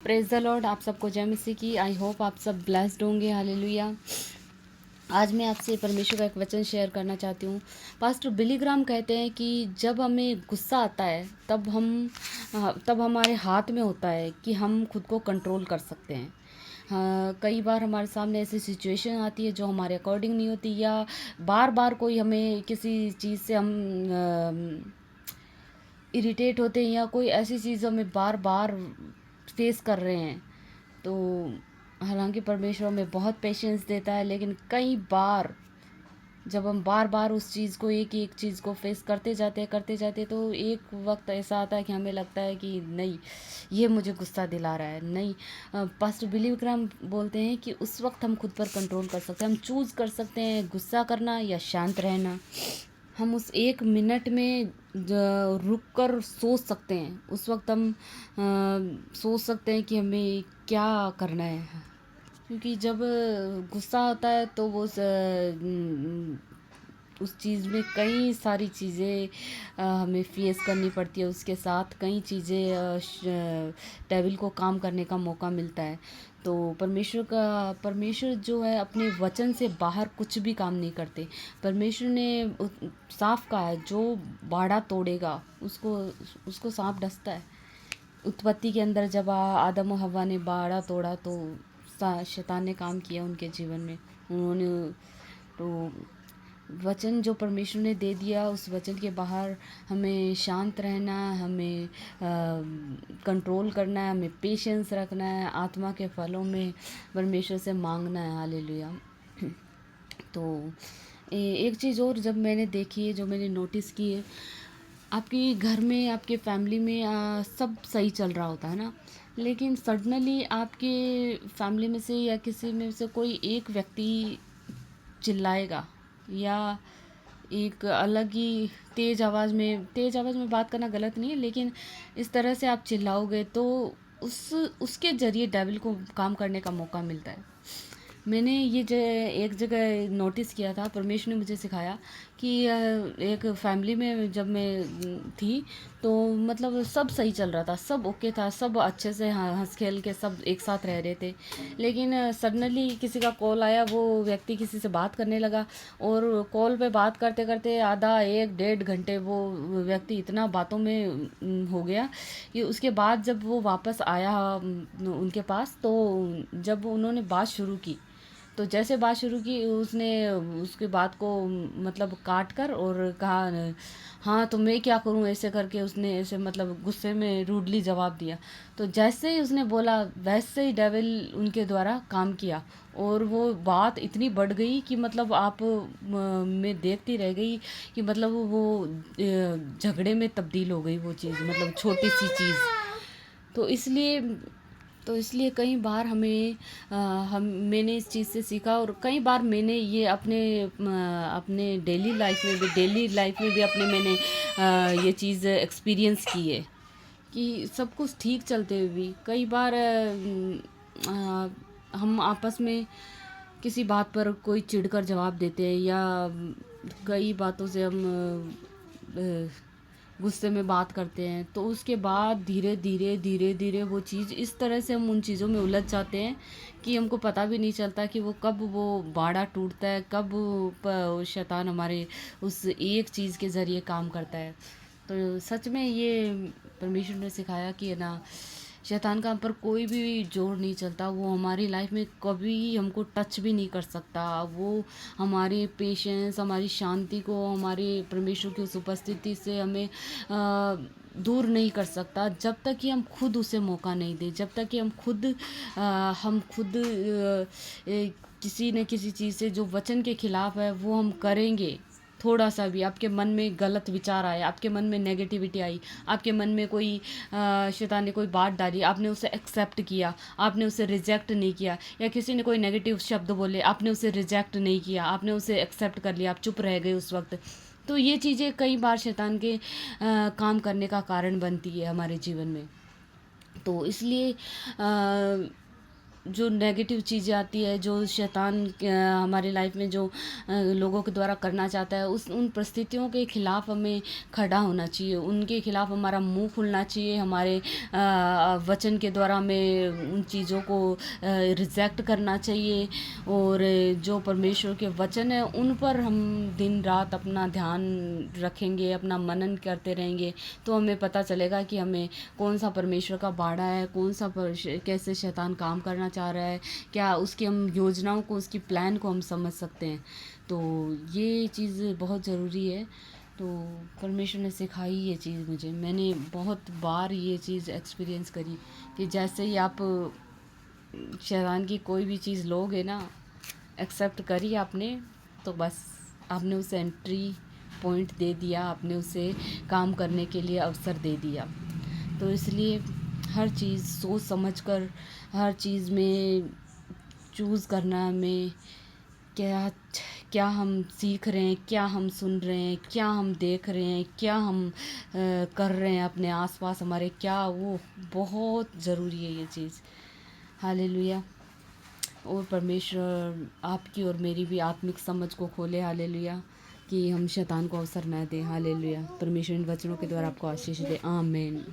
Praise the Lord. आप सबको जय मसीह की। आई होप आप सब ब्लेस्ड होंगे। हालेलुया। आज मैं आपसे परमेश्वर का एक वचन शेयर करना चाहती हूँ। पास्टर बिली ग्राम कहते हैं कि जब हमें गुस्सा आता है तब हमारे हाथ में होता है कि हम खुद को कंट्रोल कर सकते हैं। हाँ, कई बार हमारे सामने ऐसी सिचुएशन आती है जो हमारे अकॉर्डिंग नहीं होती, या बार बार कोई हमें किसी चीज़ से हम इरिटेट होते हैं, या कोई ऐसी चीज़ हमें बार बार फेस कर रहे हैं। तो हालांकि परमेश्वर हमें बहुत पेशेंस देता है, लेकिन कई बार जब हम बार बार उस चीज़ को एक चीज़ को फेस करते जाते तो एक वक्त ऐसा आता है कि हमें लगता है कि नहीं, ये मुझे गुस्सा दिला रहा है। नहीं, पास्टर बिली ग्राम बोलते हैं कि उस वक्त हम खुद पर कंट्रोल कर सकते हैं। हम चूज़ कर सकते हैं गुस्सा करना या शांत रहना। हम उस एक मिनट में रुक कर सोच सकते हैं। उस वक्त हम सोच सकते हैं कि हमें क्या करना है। क्योंकि जब गुस्सा आता है तो उस चीज़ में कई सारी चीज़ें हमें फेस करनी पड़ती है। उसके साथ कई चीज़ें डेविल को काम करने का मौका मिलता है। तो परमेश्वर जो है अपने वचन से बाहर कुछ भी काम नहीं करते। परमेश्वर ने साफ कहा है, जो बाड़ा तोड़ेगा उसको उसको सांप डसता है। उत्पत्ति के अंदर जब आदम और हव्वा ने बाड़ा तोड़ा तो शैतान ने काम किया उनके जीवन में। उन्होंने तो वचन जो परमेश्वर ने दे दिया, उस वचन के बाहर हमें शांत रहना, हमें कंट्रोल करना है, हमें पेशेंस रखना है, आत्मा के फलों में परमेश्वर से मांगना है। हालेलुया। तो एक चीज़ और जब मैंने देखी है, जो मैंने नोटिस की है, आपके घर में, आपके फैमिली में सब सही चल रहा होता है ना, लेकिन सडनली आपके फैमिली में से या किसी में से कोई एक व्यक्ति चिल्लाएगा, या एक अलग ही तेज़ आवाज़ में बात करना गलत नहीं है, लेकिन इस तरह से आप चिल्लाओगे तो उसके ज़रिए डेविल को काम करने का मौका मिलता है। मैंने एक जगह नोटिस किया था। परमेश्वर ने मुझे सिखाया कि एक फैमिली में जब मैं थी तो मतलब सब सही चल रहा था, सब ओके था, सब अच्छे से हंस खेल के सब एक साथ रह रहे थे। लेकिन सडनली किसी का कॉल आया, वो व्यक्ति किसी से बात करने लगा, और कॉल पे बात करते करते आधा एक डेढ़ घंटे वो व्यक्ति इतना बातों में हो गया कि उसके बाद जब वो वापस आया उनके पास, तो जब उन्होंने बात शुरू की, तो जैसे बात शुरू की उसने उसके बात को मतलब काट कर और कहा, हाँ तो मैं क्या करूँ, ऐसे करके उसने ऐसे मतलब गुस्से में रूडली जवाब दिया। तो जैसे ही उसने बोला वैसे ही डेविल उनके द्वारा काम किया, और वो बात इतनी बढ़ गई कि मतलब मैं देखती रह गई कि मतलब वो झगड़े में तब्दील हो गई वो चीज़, मतलब छोटी सी चीज़। तो इसलिए कई बार मैंने इस चीज़ से सीखा, और कई बार मैंने ये अपने डेली लाइफ में भी अपने मैंने ये चीज़ एक्सपीरियंस की है कि सब कुछ ठीक चलते हुए भी कई बार हम आपस में किसी बात पर कोई चिढ़कर जवाब देते हैं, या कई बातों से हम गुस्से में बात करते हैं, तो उसके बाद धीरे धीरे वो चीज़ इस तरह से हम उन चीज़ों में उलझ जाते हैं कि हमको पता भी नहीं चलता कि वो बाड़ा टूटता है, कब शैतान हमारे उस एक चीज़ के ज़रिए काम करता है। तो सच में ये परमेश्वर ने सिखाया कि है ना, शैतान का हम पर कोई भी जोर नहीं चलता। वो हमारी लाइफ में कभी हमको टच भी नहीं कर सकता। वो हमारे पेशेंस, हमारी शांति को, हमारे परमेश्वर की उस उपस्थिति से हमें दूर नहीं कर सकता, जब तक कि हम खुद उसे मौका नहीं दें, जब तक कि हम खुद किसी न किसी चीज़ से जो वचन के खिलाफ है वो हम करेंगे। थोड़ा सा भी आपके मन में गलत विचार आए, आपके मन में नेगेटिविटी आई, आपके मन में कोई शैतान ने कोई बात डाली, आपने उसे एक्सेप्ट किया, आपने उसे रिजेक्ट नहीं किया, या किसी ने कोई नेगेटिव शब्द बोले, आपने उसे रिजेक्ट नहीं किया, आपने उसे एक्सेप्ट कर लिया, आप चुप रह गए उस वक्त। तो ये चीज़ें कई बार शैतान के काम करने का कारण बनती है हमारे जीवन में। तो इसलिए जो नेगेटिव चीज़ें आती है, जो शैतान हमारी लाइफ में जो लोगों के द्वारा करना चाहता है, उस उन परिस्थितियों के खिलाफ हमें खड़ा होना चाहिए, उनके खिलाफ हमारा मुंह खुलना चाहिए, हमारे वचन के द्वारा हमें उन चीज़ों को रिजेक्ट करना चाहिए, और जो परमेश्वर के वचन है उन पर हम दिन रात अपना ध्यान रखेंगे, अपना मनन करते रहेंगे, तो हमें पता चलेगा कि हमें कौन सा परमेश्वर का बाड़ा है, कौन सा कैसे शैतान काम करना चाह रहा है, क्या उसकी हम योजनाओं को, उसकी प्लान को हम समझ सकते हैं। तो ये चीज़ बहुत ज़रूरी है। तो परमेश्वर ने सिखाई ये चीज़ मुझे, मैंने बहुत बार ये चीज़ एक्सपीरियंस करी कि जैसे ही आप शैतान की कोई भी चीज़ लोगे ना, एक्सेप्ट करी आपने, तो बस आपने उसे एंट्री पॉइंट दे दिया, आपने उसे काम करने के लिए अवसर दे दिया। तो इसलिए हर चीज़ सोच समझ कर, हर चीज़ में चूज़ करना हमें, क्या क्या हम सीख रहे हैं, क्या हम सुन रहे हैं, क्या हम देख रहे हैं, क्या हम कर रहे हैं अपने आसपास हमारे, क्या वो बहुत ज़रूरी है ये चीज़। हालेलुया। और परमेश्वर आपकी और मेरी भी आत्मिक समझ को खोले, हालेलुया, कि हम शैतान को अवसर न दें। हालेलुया। परमेश्वर इन वचनों के द्वारा आपको आशीष दे। आमीन।